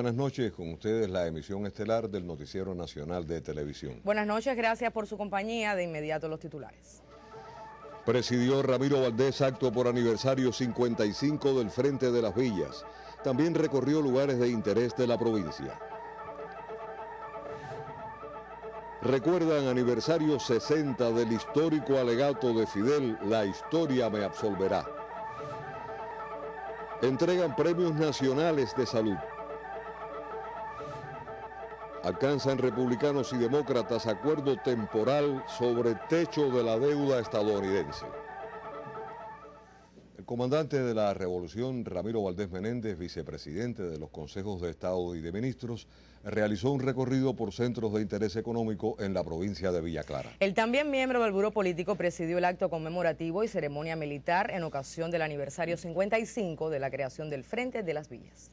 buenas noches. Con ustedes la emisión estelar del Noticiero Nacional de Televisión. Buenas noches, gracias por su compañía. De inmediato los titulares. Presidió Ramiro Valdés acto por aniversario 55 del Frente de las Villas. También recorrió lugares de interés de la provincia. Recuerdan aniversario 60 del histórico alegato de Fidel, La historia me absolverá. Entregan premios nacionales de salud. Alcanzan republicanos y demócratas acuerdo temporal sobre techo de la deuda estadounidense. El comandante de la revolución, Ramiro Valdés Menéndez, vicepresidente de los consejos de Estado y de Ministros, realizó un recorrido por centros de interés económico en la provincia de Villa Clara. El también miembro del Buró Político presidió el acto conmemorativo y ceremonia militar en ocasión del aniversario 55 de la creación del Frente de las Villas.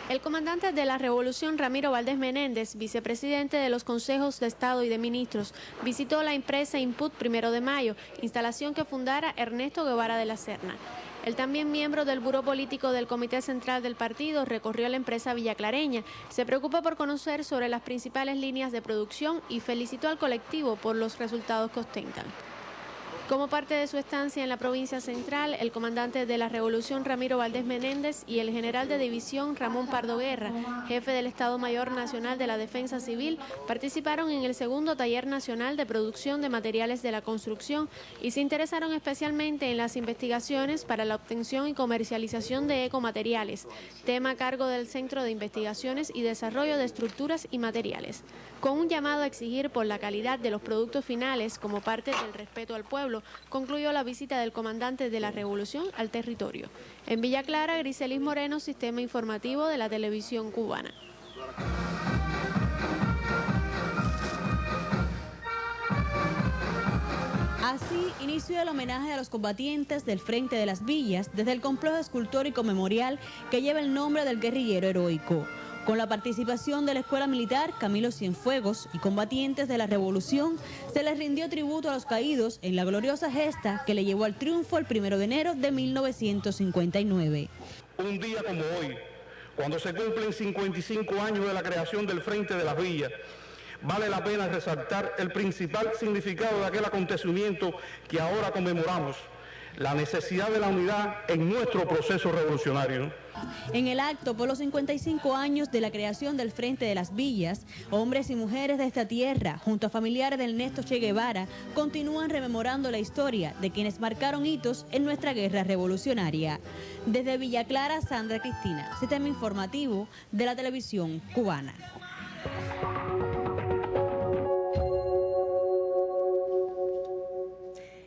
El comandante de la revolución, Ramiro Valdés Menéndez, vicepresidente de los consejos de Estado y de Ministros, visitó la empresa Input 1 de Mayo, instalación que fundara Ernesto Guevara de la Serna. El también miembro del Buró Político del Comité Central del Partido recorrió la empresa villaclareña, se preocupó por conocer sobre las principales líneas de producción y felicitó al colectivo por los resultados que ostentan. Como parte de su estancia en la provincia central, el comandante de la revolución Ramiro Valdés Menéndez y el general de división Ramón Pardo Guerra, jefe del Estado Mayor Nacional de la Defensa Civil, participaron en el segundo taller nacional de producción de materiales de la construcción y se interesaron especialmente en las investigaciones para la obtención y comercialización de ecomateriales, tema a cargo del Centro de Investigaciones y Desarrollo de Estructuras y Materiales. Con un llamado a exigir por la calidad de los productos finales como parte del respeto al pueblo, concluyó la visita del comandante de la revolución al territorio. En Villa Clara, Griselis Moreno, Sistema Informativo de la Televisión Cubana. Así inició el homenaje a los combatientes del Frente de las Villas desde el complejo escultórico memorial que lleva el nombre del guerrillero heroico. Con la participación de la Escuela Militar Camilo Cienfuegos y combatientes de la Revolución, se les rindió tributo a los caídos en la gloriosa gesta que le llevó al triunfo el 1 de enero de 1959. Un día como hoy, cuando se cumplen 55 años de la creación del Frente de las Villas, vale la pena resaltar el principal significado de aquel acontecimiento que ahora conmemoramos, la necesidad de la unidad en nuestro proceso revolucionario. En el acto por los 55 años de la creación del Frente de las Villas, hombres y mujeres de esta tierra, junto a familiares de Ernesto Che Guevara, continúan rememorando la historia de quienes marcaron hitos en nuestra guerra revolucionaria. Desde Villa Clara, Sandra Cristina, Sistema Informativo de la Televisión Cubana.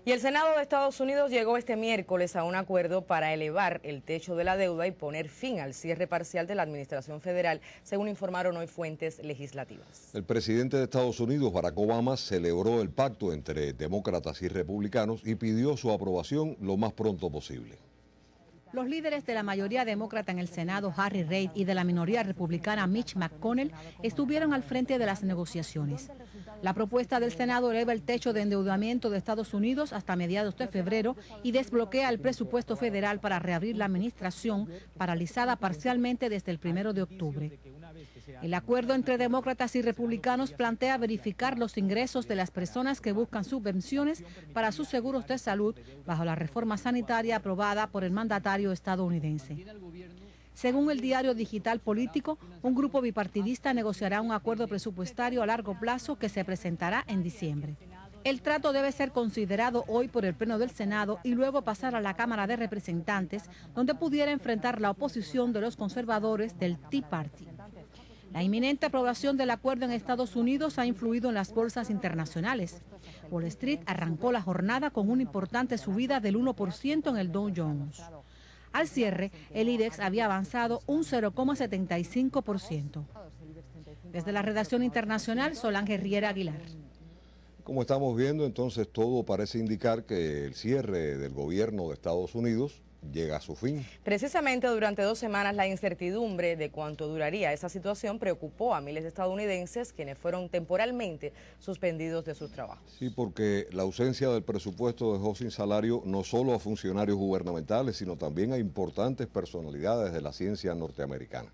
Y el Senado de Estados Unidos llegó este miércoles a un acuerdo para elevar el techo de la deuda y poner fin al cierre parcial de la administración federal, según informaron hoy fuentes legislativas. El presidente de Estados Unidos, Barack Obama, celebró el pacto entre demócratas y republicanos y pidió su aprobación lo más pronto posible. Los líderes de la mayoría demócrata en el Senado, Harry Reid, y de la minoría republicana, Mitch McConnell, estuvieron al frente de las negociaciones. La propuesta del Senado eleva el techo de endeudamiento de Estados Unidos hasta mediados de febrero y desbloquea el presupuesto federal para reabrir la administración, paralizada parcialmente desde el 1 de octubre. El acuerdo entre demócratas y republicanos plantea verificar los ingresos de las personas que buscan subvenciones para sus seguros de salud bajo la reforma sanitaria aprobada por el mandatario estadounidense. Según el diario digital Político, un grupo bipartidista negociará un acuerdo presupuestario a largo plazo que se presentará en diciembre. El trato debe ser considerado hoy por el Pleno del Senado y luego pasar a la Cámara de Representantes, donde pudiera enfrentar la oposición de los conservadores del Tea Party. La inminente aprobación del acuerdo en Estados Unidos ha influido en las bolsas internacionales. Wall Street arrancó la jornada con una importante subida del 1% en el Dow Jones. Al cierre, el IBEX había avanzado un 0,75%. Desde la redacción internacional, Solange Riera Aguilar. Como estamos viendo, entonces todo parece indicar que el cierre del gobierno de Estados Unidos llega a su fin. Precisamente durante 2 semanas la incertidumbre de cuánto duraría esa situación preocupó a miles de estadounidenses quienes fueron temporalmente suspendidos de sus trabajos. Sí, porque la ausencia del presupuesto dejó sin salario no solo a funcionarios gubernamentales, sino también a importantes personalidades de la ciencia norteamericana.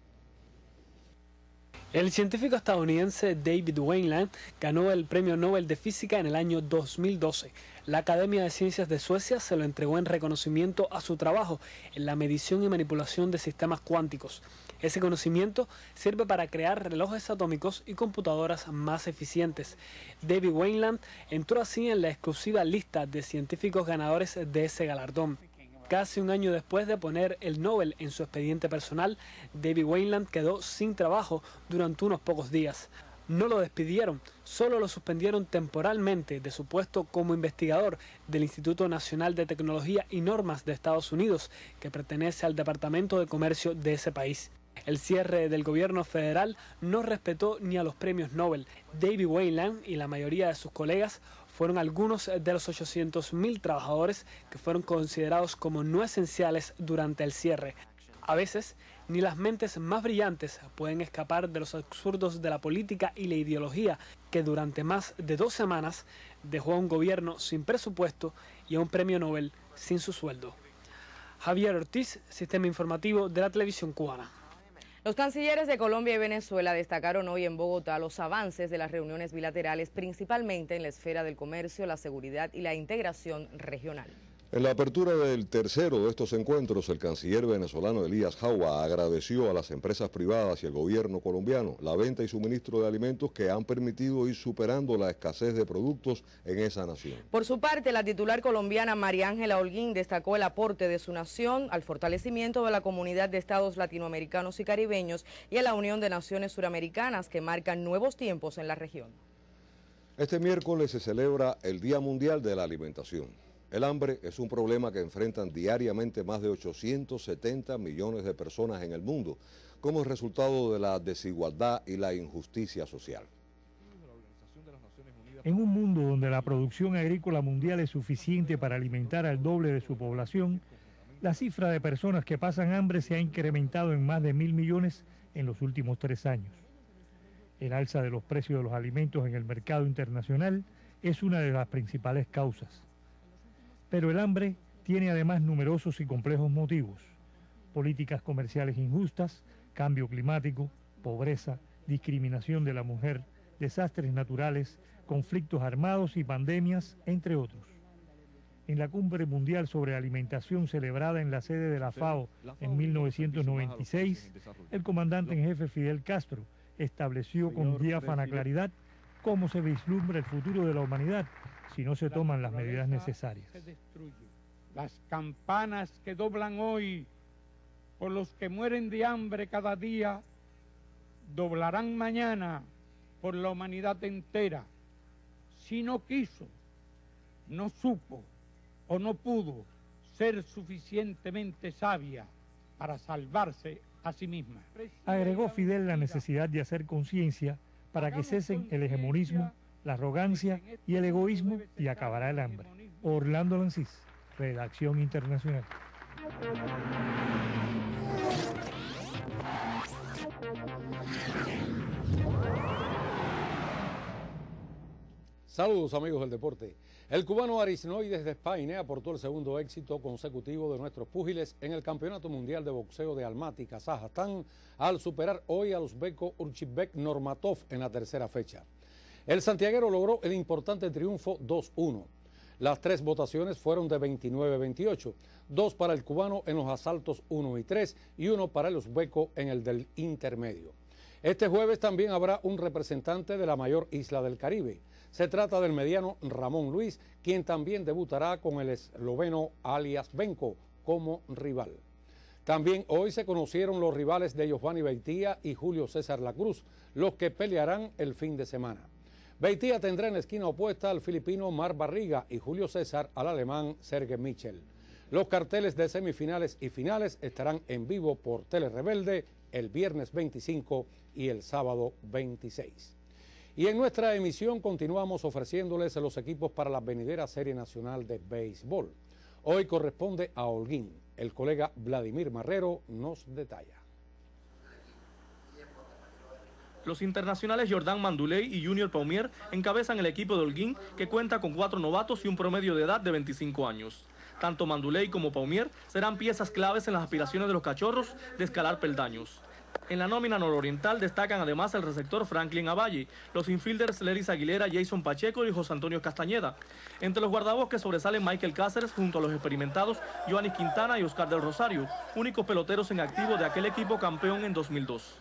El científico estadounidense David Weinland ganó el Premio Nobel de Física en el año 2012. La Academia de Ciencias de Suecia se lo entregó en reconocimiento a su trabajo en la medición y manipulación de sistemas cuánticos. Ese conocimiento sirve para crear relojes atómicos y computadoras más eficientes. David Weinland entró así en la exclusiva lista de científicos ganadores de ese galardón. Casi un año después de poner el Nobel en su expediente personal, David Weinland quedó sin trabajo durante unos pocos días. No lo despidieron, solo lo suspendieron temporalmente de su puesto como investigador del Instituto Nacional de Tecnología y Normas de Estados Unidos, que pertenece al Departamento de Comercio de ese país. El cierre del gobierno federal no respetó ni a los premios Nobel. David Weinland y la mayoría de sus colegas fueron algunos de los 800.000 trabajadores que fueron considerados como no esenciales durante el cierre. A veces, ni las mentes más brillantes pueden escapar de los absurdos de la política y la ideología que durante más de 2 semanas dejó a un gobierno sin presupuesto y a un premio Nobel sin su sueldo. Javier Ortiz, Sistema Informativo de la Televisión Cubana. Los cancilleres de Colombia y Venezuela destacaron hoy en Bogotá los avances de las reuniones bilaterales, principalmente en la esfera del comercio, la seguridad y la integración regional. En la apertura del tercero de estos encuentros, el canciller venezolano Elías Jaua agradeció a las empresas privadas y el gobierno colombiano la venta y suministro de alimentos que han permitido ir superando la escasez de productos en esa nación. Por su parte, la titular colombiana María Ángela Holguín destacó el aporte de su nación al fortalecimiento de la comunidad de estados latinoamericanos y caribeños y a la Unión de Naciones Suramericanas, que marcan nuevos tiempos en la región. Este miércoles se celebra el Día Mundial de la Alimentación. El hambre es un problema que enfrentan diariamente más de 870 millones de personas en el mundo, como resultado de la desigualdad y la injusticia social. En un mundo donde la producción agrícola mundial es suficiente para alimentar al doble de su población, la cifra de personas que pasan hambre se ha incrementado en más de 1.000 millones en los últimos 3 años. El alza de los precios de los alimentos en el mercado internacional es una de las principales causas. Pero el hambre tiene además numerosos y complejos motivos: políticas comerciales injustas, cambio climático, pobreza, discriminación de la mujer, desastres naturales, conflictos armados y pandemias, entre otros. En la Cumbre Mundial sobre Alimentación celebrada en la sede de la FAO en 1996, el comandante en jefe Fidel Castro estableció con diáfana claridad cómo se vislumbra el futuro de la humanidad si no se toman las medidas necesarias. Las campanas que doblan hoy por los que mueren de hambre cada día, doblarán mañana por la humanidad entera. Si no quiso, no supo o no pudo ser suficientemente sabia para salvarse a sí misma. Agregó Fidel la necesidad de hacer conciencia para que cesen el hegemonismo, la arrogancia y el egoísmo, y acabará el hambre. Orlando Lancís, Redacción Internacional. Saludos amigos del deporte. El cubano Arisnoides Despaine aportó el segundo éxito consecutivo de nuestros púgiles en el Campeonato Mundial de Boxeo de Almaty, Kazajstán, al superar hoy al uzbeko Urchibek Normatov en la tercera fecha. El santiaguero logró el importante triunfo 2-1. Las 3 votaciones fueron de 29-28, 2 para el cubano en los asaltos 1 y 3 y 1 para el uzbeko en el del intermedio. Este jueves también habrá un representante de la mayor isla del Caribe. Se trata del mediano Ramón Luis, quien también debutará con el esloveno Alias Benko como rival. También hoy se conocieron los rivales de Giovanni Beitia y Julio César Lacruz, los que pelearán el fin de semana. Beitia tendrá en la esquina opuesta al filipino Mar Barriga y Julio César al alemán Sergei Mitchell. Los carteles de semifinales y finales estarán en vivo por Tele Rebelde el viernes 25 y el sábado 26. Y en nuestra emisión continuamos ofreciéndoles los equipos para la venidera Serie Nacional de Béisbol. Hoy corresponde a Holguín. El colega Vladimir Marrero nos detalla. Los internacionales Jordan Manduley y Junior Paumier encabezan el equipo de Holguín, que cuenta con 4 novatos y un promedio de edad de 25 años. Tanto Manduley como Paumier serán piezas claves en las aspiraciones de los cachorros de escalar peldaños. En la nómina nororiental destacan además el receptor Franklin Avalle, los infielders Leris Aguilera, Jason Pacheco y José Antonio Castañeda. Entre los guardabosques sobresalen Michael Cáceres junto a los experimentados Joanis Quintana y Oscar del Rosario, únicos peloteros en activo de aquel equipo campeón en 2002.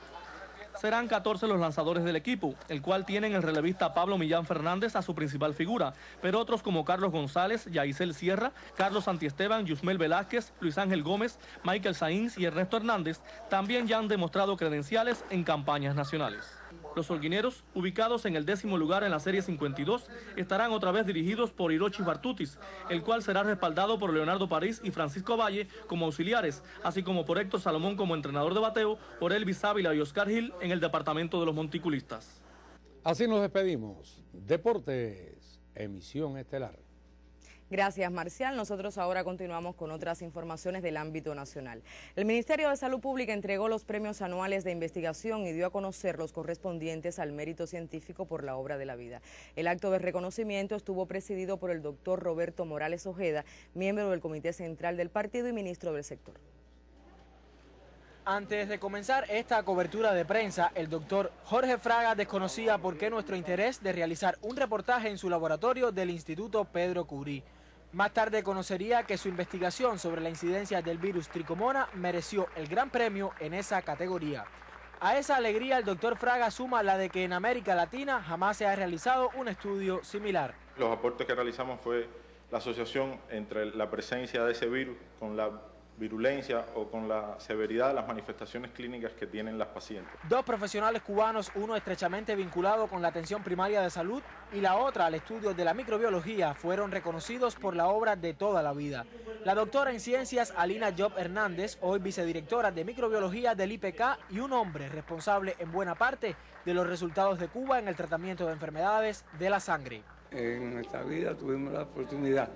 Serán 14 los lanzadores del equipo, el cual tienen el relevista Pablo Millán Fernández a su principal figura, pero otros como Carlos González, Yaisel Sierra, Carlos Santiesteban, Yusmel Velázquez, Luis Ángel Gómez, Michael Sainz y Ernesto Hernández también ya han demostrado credenciales en campañas nacionales. Los holguineros, ubicados en el 10º lugar en la Serie 52, estarán otra vez dirigidos por Hiroshi Bartutis, el cual será respaldado por Leonardo París y Francisco Valle como auxiliares, así como por Héctor Salomón como entrenador de bateo, por Elvis Ávila y Oscar Gil en el departamento de los monticulistas. Así nos despedimos. Deportes, emisión estelar. Gracias, Marcial. Nosotros ahora continuamos con otras informaciones del ámbito nacional. El Ministerio de Salud Pública entregó los premios anuales de investigación y dio a conocer los correspondientes al mérito científico por la obra de la vida. El acto de reconocimiento estuvo presidido por el doctor Roberto Morales Ojeda, miembro del Comité Central del Partido y ministro del sector. Antes de comenzar esta cobertura de prensa, el doctor Jorge Fraga desconocía por qué nuestro interés de realizar un reportaje en su laboratorio del Instituto Pedro Curie. Más tarde conocería que su investigación sobre la incidencia del virus tricomona mereció el gran premio en esa categoría. A esa alegría el doctor Fraga suma la de que en América Latina jamás se ha realizado un estudio similar. Los aportes que realizamos fue la asociación entre la presencia de ese virus con la virulencia o con la severidad de las manifestaciones clínicas que tienen las pacientes. Dos profesionales cubanos, uno estrechamente vinculado con la atención primaria de salud y la otra al estudio de la microbiología, fueron reconocidos por la obra de toda la vida. La doctora en ciencias Alina Job Hernández, hoy vicedirectora de microbiología del IPK y un hombre responsable en buena parte de los resultados de Cuba en el tratamiento de enfermedades de la sangre. En nuestra vida tuvimos la oportunidad,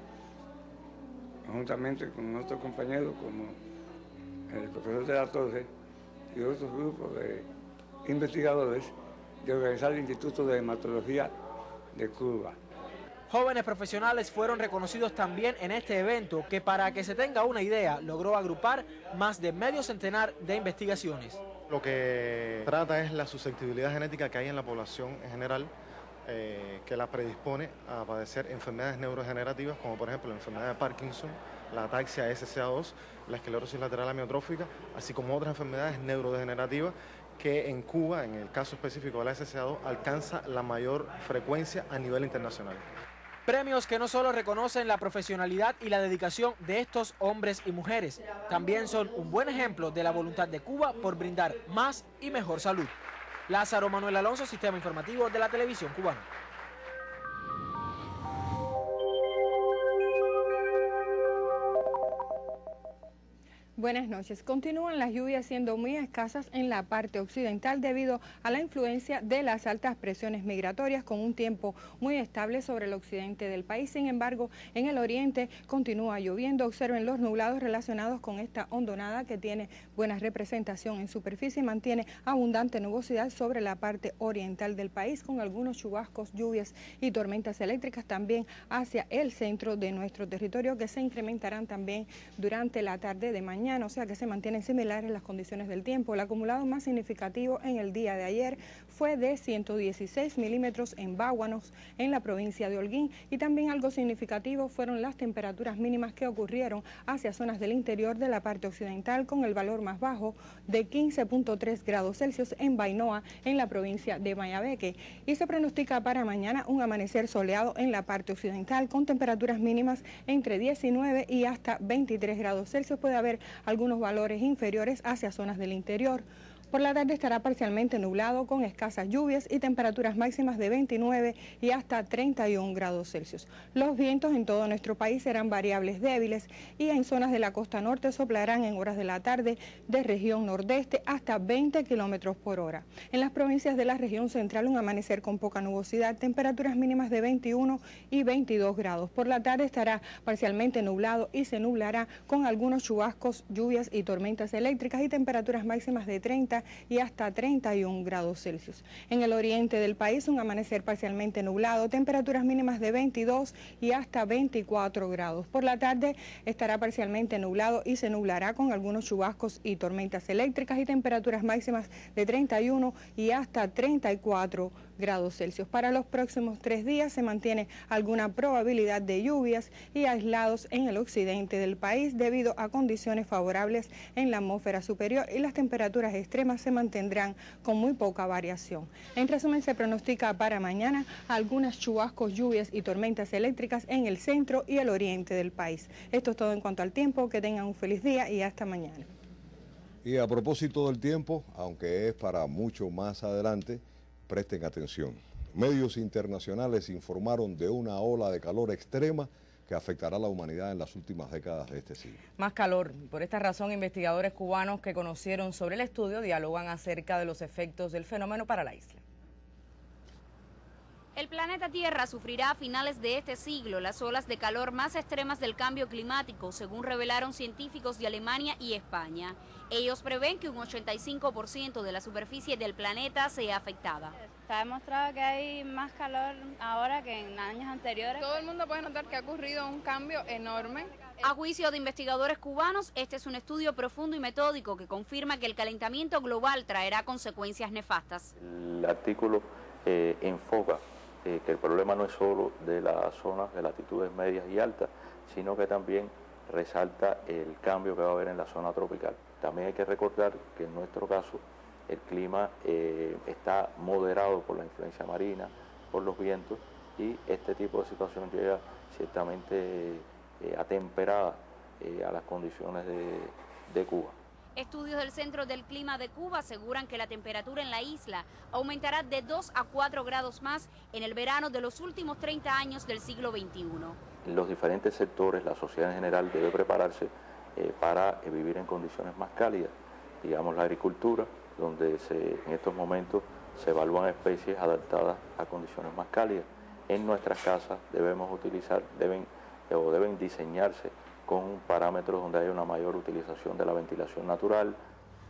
juntamente con nuestros compañeros como el profesor de la Torre y otros grupos de investigadores, de organizar el Instituto de Hematología de Cuba. Jóvenes profesionales fueron reconocidos también en este evento que, para que se tenga una idea, logró agrupar más de medio centenar de investigaciones. Lo que trata es la susceptibilidad genética que hay en la población en general, que la predispone a padecer enfermedades neurodegenerativas, como por ejemplo la enfermedad de Parkinson, la ataxia SCA2, la esclerosis lateral amiotrófica, así como otras enfermedades neurodegenerativas que en Cuba, en el caso específico de la SCA2, alcanza la mayor frecuencia a nivel internacional. Premios que no solo reconocen la profesionalidad y la dedicación de estos hombres y mujeres, también son un buen ejemplo de la voluntad de Cuba por brindar más y mejor salud. Lázaro Manuel Alonso, Sistema Informativo de la Televisión Cubana. Buenas noches. Continúan las lluvias siendo muy escasas en la parte occidental debido a la influencia de las altas presiones migratorias con un tiempo muy estable sobre el occidente del país. Sin embargo, en el oriente continúa lloviendo. Observen los nublados relacionados con esta hondonada que tiene buena representación en superficie y mantiene abundante nubosidad sobre la parte oriental del país con algunos chubascos, lluvias y tormentas eléctricas también hacia el centro de nuestro territorio que se incrementarán también durante la tarde de mañana. O sea que se mantienen similares las condiciones del tiempo. El acumulado más significativo en el día de ayer fue de 116 milímetros en Báguanos, en la provincia de Holguín, y también algo significativo fueron las temperaturas mínimas que ocurrieron hacia zonas del interior de la parte occidental, con el valor más bajo de 15.3 grados Celsius en Bainoa, en la provincia de Mayabeque. Y se pronostica para mañana un amanecer soleado en la parte occidental, con temperaturas mínimas entre 19 y hasta 23 grados Celsius. Puede haber algunos valores inferiores hacia zonas del interior. Por la tarde estará parcialmente nublado con escasas lluvias y temperaturas máximas de 29 y hasta 31 grados Celsius. Los vientos en todo nuestro país serán variables débiles y en zonas de la costa norte soplarán en horas de la tarde de región nordeste hasta 20 kilómetros por hora. En las provincias de la región central un amanecer con poca nubosidad, temperaturas mínimas de 21 y 22 grados. Por la tarde estará parcialmente nublado y se nublará con algunos chubascos, lluvias y tormentas eléctricas y temperaturas máximas de 30 30 y hasta 31 grados Celsius. En el oriente del país, un amanecer parcialmente nublado, temperaturas mínimas de 22 y hasta 24 grados. Por la tarde estará parcialmente nublado y se nublará con algunos chubascos y tormentas eléctricas y temperaturas máximas de 31 y hasta 34 grados Celsius. Para los próximos 3 días se mantiene alguna probabilidad de lluvias y aislados en el occidente del país debido a condiciones favorables en la atmósfera superior, y las temperaturas extremas se mantendrán con muy poca variación. En resumen, se pronostica para mañana algunas chubascos, lluvias y tormentas eléctricas en el centro y el oriente del país. Esto es todo en cuanto al tiempo. Que tengan un feliz día y hasta mañana. Y a propósito del tiempo, aunque es para mucho más adelante, presten atención. Medios internacionales informaron de una ola de calor extrema que afectará a la humanidad en las últimas décadas de este siglo. Más calor. Por esta razón, investigadores cubanos que conocieron sobre el estudio dialogan acerca de los efectos del fenómeno para la isla. El planeta Tierra sufrirá a finales de este siglo las olas de calor más extremas del cambio climático, según revelaron científicos de Alemania y España. Ellos prevén que un 85% de la superficie del planeta sea afectada. Está demostrado que hay más calor ahora que en años anteriores. Todo el mundo puede notar que ha ocurrido un cambio enorme. A juicio de investigadores cubanos, este es un estudio profundo y metódico que confirma que el calentamiento global traerá consecuencias nefastas. El artículo enfoca que el problema no es solo de las zonas de latitudes medias y altas, sino que también resalta el cambio que va a haber en la zona tropical. También hay que recordar que en nuestro caso el clima está moderado por la influencia marina, por los vientos, y este tipo de situación llega ciertamente atemperada a las condiciones de Cuba. Estudios del Centro del Clima de Cuba aseguran que la temperatura en la isla aumentará de 2 a 4 grados más en el verano de los últimos 30 años del siglo XXI. En los diferentes sectores, la sociedad en general debe prepararse para vivir en condiciones más cálidas. Digamos, la agricultura, donde en estos momentos se evalúan especies adaptadas a condiciones más cálidas. En nuestras casas deben diseñarse con parámetros donde haya una mayor utilización de la ventilación natural.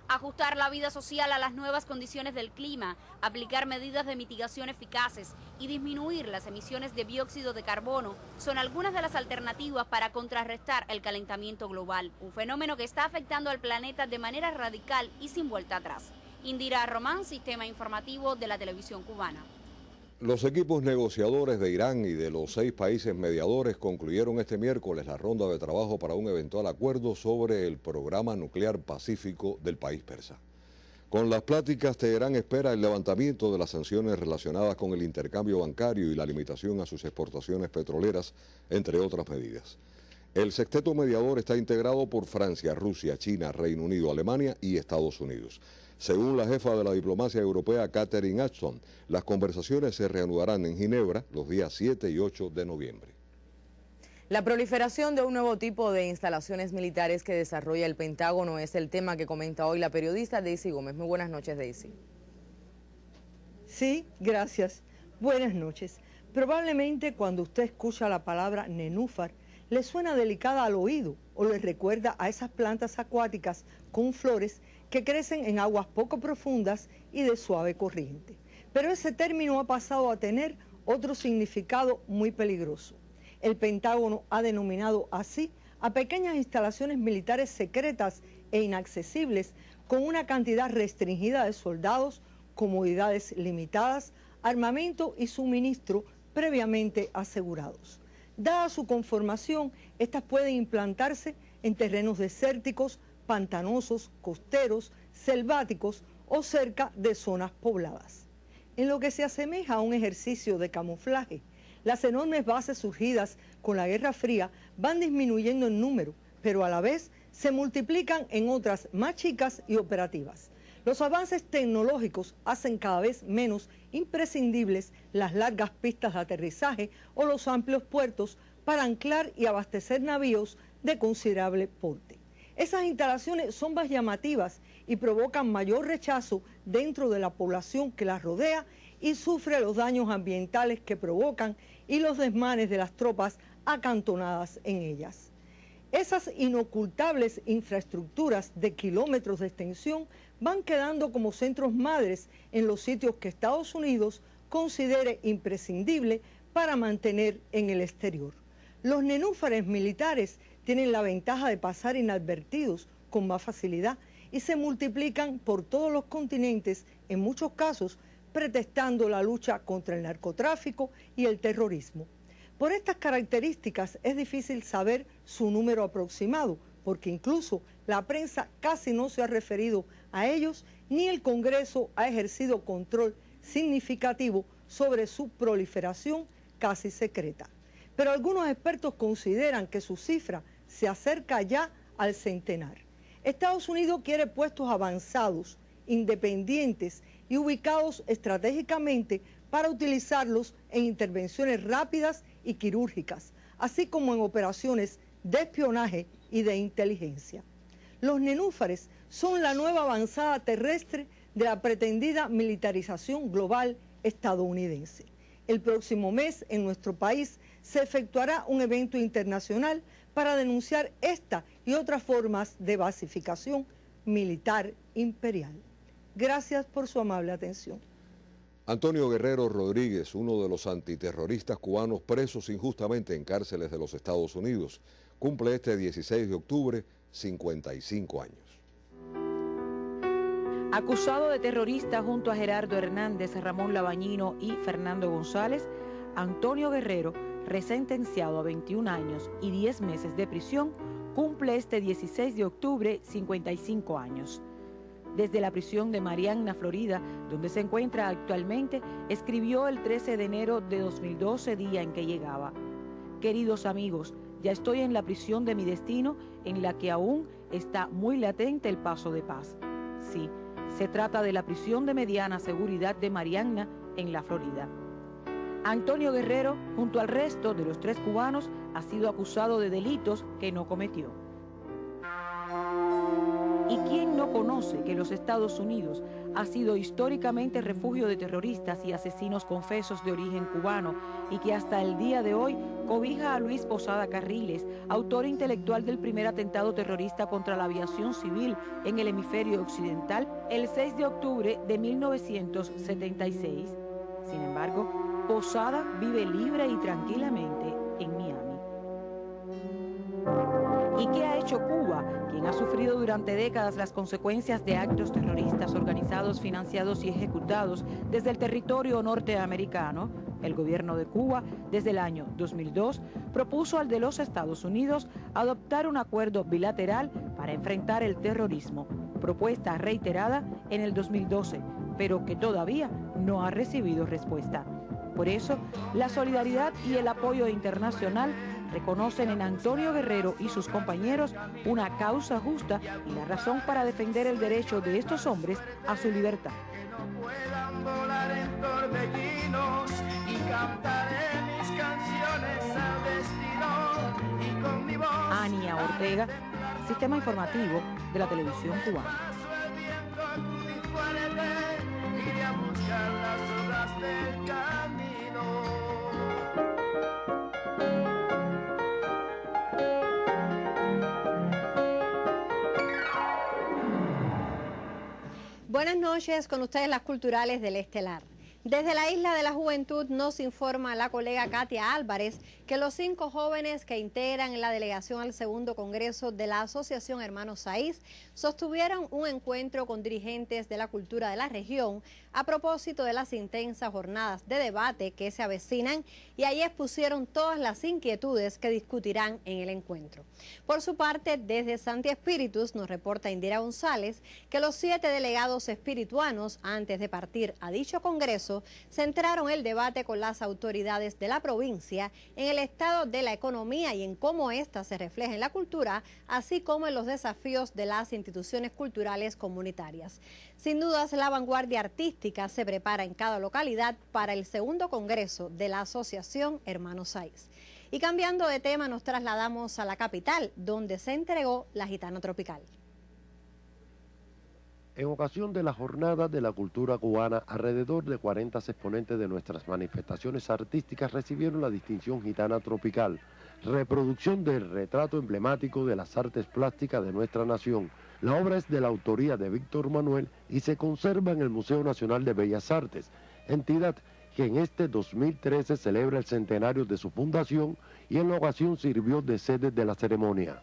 Ajustar la vida social a las nuevas condiciones del clima, aplicar medidas de mitigación eficaces y disminuir las emisiones de dióxido de carbono son algunas de las alternativas para contrarrestar el calentamiento global, un fenómeno que está afectando al planeta de manera radical y sin vuelta atrás. Indira Román, Sistema Informativo de la Televisión Cubana. Los equipos negociadores de Irán y de los 6 países mediadores concluyeron este miércoles la ronda de trabajo para un eventual acuerdo sobre el programa nuclear pacífico del país persa. Con las pláticas, Teherán espera el levantamiento de las sanciones relacionadas con el intercambio bancario y la limitación a sus exportaciones petroleras, entre otras medidas. El sexteto mediador está integrado por Francia, Rusia, China, Reino Unido, Alemania y Estados Unidos. Según la jefa de la diplomacia europea, Catherine Ashton, las conversaciones se reanudarán en Ginebra los días 7 y 8 de noviembre. La proliferación de un nuevo tipo de instalaciones militares que desarrolla el Pentágono es el tema que comenta hoy la periodista Daisy Gómez. Muy buenas noches, Daisy. Sí, gracias. Buenas noches. Probablemente cuando usted escucha la palabra nenúfar, le suena delicada al oído o le recuerda a esas plantas acuáticas con flores que crecen en aguas poco profundas y de suave corriente. Pero ese término ha pasado a tener otro significado muy peligroso. El Pentágono ha denominado así a pequeñas instalaciones militares secretas e inaccesibles con una cantidad restringida de soldados, comodidades limitadas, armamento y suministro previamente asegurados. Dada su conformación, estas pueden implantarse en terrenos desérticos, pantanosos, costeros, selváticos o cerca de zonas pobladas. En lo que se asemeja a un ejercicio de camuflaje, las enormes bases surgidas con la Guerra Fría van disminuyendo en número, pero a la vez se multiplican en otras más chicas y operativas. Los avances tecnológicos hacen cada vez menos imprescindibles las largas pistas de aterrizaje o los amplios puertos para anclar y abastecer navíos de considerable porte. Esas instalaciones son más llamativas y provocan mayor rechazo dentro de la población que las rodea y sufre los daños ambientales que provocan y los desmanes de las tropas acantonadas en ellas. Esas inocultables infraestructuras de kilómetros de extensión van quedando como centros madres en los sitios que Estados Unidos considere imprescindible para mantener en el exterior. Los nenúfares militares tienen la ventaja de pasar inadvertidos con más facilidad y se multiplican por todos los continentes, en muchos casos pretextando la lucha contra el narcotráfico y el terrorismo. Por estas características es difícil saber su número aproximado, porque incluso la prensa casi no se ha referido a ellos, ni el Congreso ha ejercido control significativo sobre su proliferación casi secreta. Pero algunos expertos consideran que su cifra se acerca ya al centenar. Estados Unidos quiere puestos avanzados, independientes y ubicados estratégicamente para utilizarlos en intervenciones rápidas y quirúrgicas, así como en operaciones de espionaje y de inteligencia. Los nenúfares son la nueva avanzada terrestre de la pretendida militarización global estadounidense. El próximo mes en nuestro país se efectuará un evento internacional para denunciar esta y otras formas de basificación militar imperial. Gracias por su amable atención. Antonio Guerrero Rodríguez, uno de los antiterroristas cubanos presos injustamente en cárceles de los Estados Unidos, cumple este 16 de octubre 55 años. Acusado de terrorista junto a Gerardo Hernández, Ramón Labañino y Fernando González, Antonio Guerrero, resentenciado a 21 años y 10 meses de prisión, cumple este 16 de octubre 55 años. Desde la prisión de Marianna, Florida, donde se encuentra actualmente, escribió el 13 de enero de 2012, día en que llegaba: queridos amigos, ya estoy en la prisión de mi destino, en la que aún está muy latente el paso de paz. Sí, se trata de la prisión de mediana seguridad de Marianna, en la Florida. Antonio Guerrero, junto al resto de los 3 cubanos, ha sido acusado de delitos que no cometió. ¿Y quién no conoce que los Estados Unidos ha sido históricamente refugio de terroristas y asesinos confesos de origen cubano y que hasta el día de hoy cobija a Luis Posada Carriles, autor intelectual del primer atentado terrorista contra la aviación civil en el hemisferio occidental el 6 de octubre de 1976? Sin embargo, Posada vive libre y tranquilamente en Miami. ¿Y qué ha hecho Cuba, quien ha sufrido durante décadas las consecuencias de actos terroristas organizados, financiados y ejecutados desde el territorio norteamericano? El gobierno de Cuba, desde el año 2002, propuso al de los Estados Unidos adoptar un acuerdo bilateral para enfrentar el terrorismo, propuesta reiterada en el 2012, pero que todavía no ha recibido respuesta. Por eso, la solidaridad y el apoyo internacional reconocen en Antonio Guerrero y sus compañeros una causa justa y la razón para defender el derecho de estos hombres a su libertad. Ania Ortega, Sistema Informativo de la Televisión Cubana. Buenas noches, con ustedes las culturales del Estelar. Desde la Isla de la Juventud nos informa la colega Katia Álvarez que los 5 jóvenes que integran la delegación al segundo congreso de la Asociación Hermanos Saiz sostuvieron un encuentro con dirigentes de la cultura de la región a propósito de las intensas jornadas de debate que se avecinan, y ahí expusieron todas las inquietudes que discutirán en el encuentro. Por su parte, desde Santi Espíritus nos reporta Indira González que los 7 delegados espirituanos, antes de partir a dicho congreso, centraron el debate con las autoridades de la provincia en el estado de la economía y en cómo ésta se refleja en la cultura, así como en los desafíos de las instituciones culturales comunitarias. Sin dudas, la vanguardia artística se prepara en cada localidad para el segundo congreso de la Asociación Hermanos Saiz. Y cambiando de tema, nos trasladamos a la capital, donde se entregó la Gitana Tropical. En ocasión de la Jornada de la Cultura Cubana, alrededor de 40 exponentes de nuestras manifestaciones artísticas recibieron la distinción Gitana Tropical, reproducción del retrato emblemático de las artes plásticas de nuestra nación. La obra es de la autoría de Víctor Manuel y se conserva en el Museo Nacional de Bellas Artes, entidad que en este 2013 celebra el centenario de su fundación y en la ocasión sirvió de sede de la ceremonia.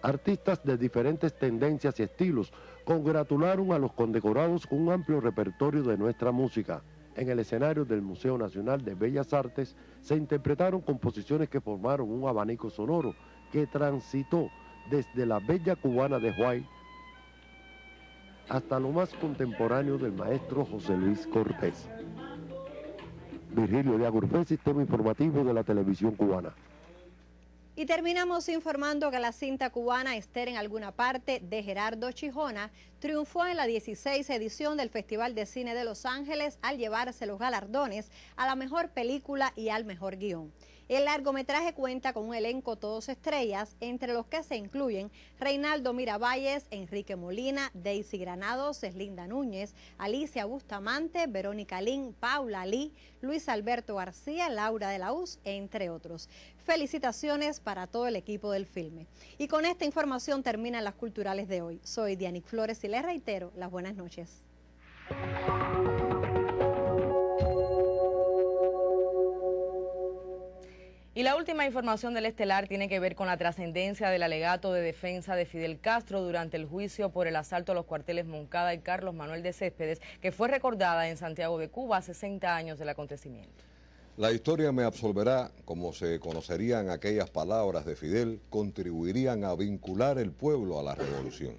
Artistas de diferentes tendencias y estilos congratularon a los condecorados con un amplio repertorio de nuestra música. En el escenario del Museo Nacional de Bellas Artes se interpretaron composiciones que formaron un abanico sonoro que transitó desde la bella cubana de Huay hasta lo más contemporáneo del maestro José Luis Cortés. Virgilio de Agurfé, Sistema Informativo de la Televisión Cubana. Y terminamos informando que la cinta cubana Estar en alguna parte de Gerardo Chijona triunfó en la 16ª edición del Festival de Cine de Los Ángeles al llevarse los galardones a la mejor película y al mejor guión. El largometraje cuenta con un elenco todos estrellas, entre los que se incluyen Reinaldo Miravalles, Enrique Molina, Daisy Granados, Eslinda Núñez, Alicia Bustamante, Verónica Lin, Paula Lee, Luis Alberto García, Laura de la Uz, entre otros. Felicitaciones para todo el equipo del filme. Y con esta información terminan las culturales de hoy. Soy Dianic Flores y les reitero las buenas noches. Y la última información del Estelar tiene que ver con la trascendencia del alegato de defensa de Fidel Castro durante el juicio por el asalto a los cuarteles Moncada y Carlos Manuel de Céspedes, que fue recordada en Santiago de Cuba a 60 años del acontecimiento. La historia me absolverá, como se conocerían aquellas palabras de Fidel, contribuirían a vincular el pueblo a la revolución.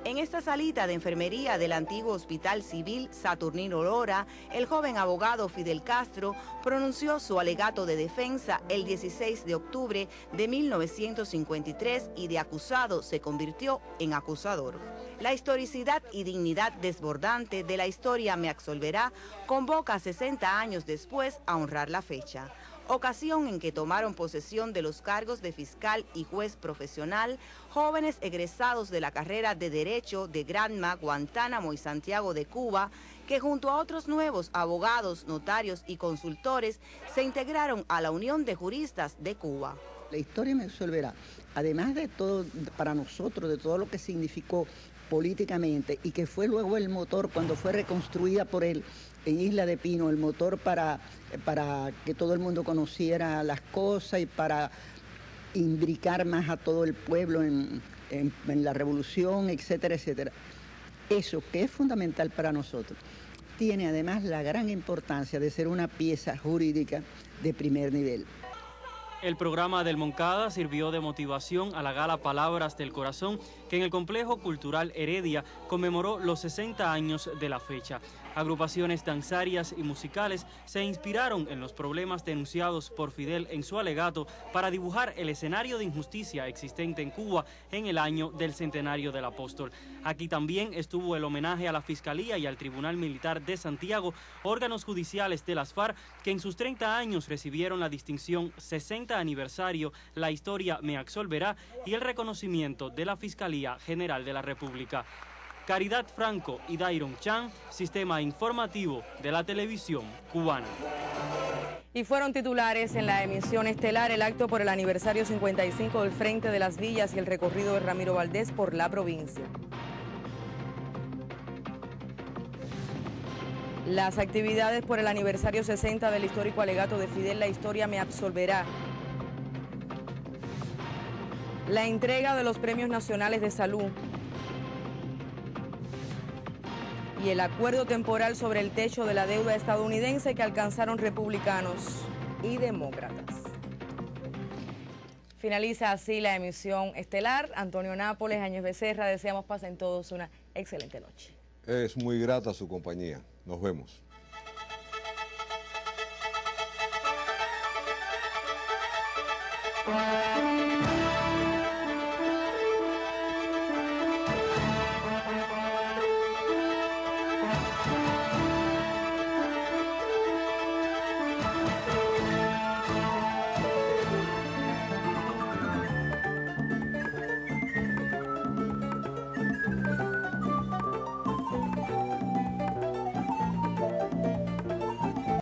En esta salita de enfermería del antiguo Hospital Civil Saturnino Lora, el joven abogado Fidel Castro pronunció su alegato de defensa el 16 de octubre de 1953 y de acusado se convirtió en acusador. La historicidad y dignidad desbordante de la historia me absolverá convoca 60 años después a honrar la fecha, ocasión en que tomaron posesión de los cargos de fiscal y juez profesional jóvenes egresados de la carrera de Derecho de Granma, Guantánamo y Santiago de Cuba, que junto a otros nuevos abogados, notarios y consultores se integraron a la Unión de Juristas de Cuba. La historia me absolverá, además de todo, para nosotros, de todo lo que significó políticamente y que fue luego el motor cuando fue reconstruida por él en Isla de Pino, el motor para que todo el mundo conociera las cosas y para imbricar más a todo el pueblo en la revolución, etcétera, etcétera. Eso que es fundamental para nosotros, tiene además la gran importancia de ser una pieza jurídica de primer nivel. El programa del Moncada sirvió de motivación a la gala Palabras del Corazón, que en el Complejo Cultural Heredia conmemoró los 60 años de la fecha. Agrupaciones danzarias y musicales se inspiraron en los problemas denunciados por Fidel en su alegato para dibujar el escenario de injusticia existente en Cuba en el año del centenario del apóstol. Aquí también estuvo el homenaje a la Fiscalía y al Tribunal Militar de Santiago, órganos judiciales de las FARC que en sus 30 años recibieron la distinción 60 aniversario, la historia me absolverá y el reconocimiento de la Fiscalía General de la República. Caridad Franco y Dairon Chan, Sistema Informativo de la Televisión Cubana. Y fueron titulares en la emisión estelar el acto por el aniversario 55 del Frente de las Villas y el recorrido de Ramiro Valdés por la provincia. Las actividades por el aniversario 60 del histórico alegato de Fidel, la historia me absolverá. La entrega de los premios nacionales de salud. Y el acuerdo temporal sobre el techo de la deuda estadounidense que alcanzaron republicanos y demócratas. Finaliza así la emisión estelar. Antonio Nápoles, Áñez Becerra, deseamos pasen todos una excelente noche. Es muy grata su compañía. Nos vemos. Thank you.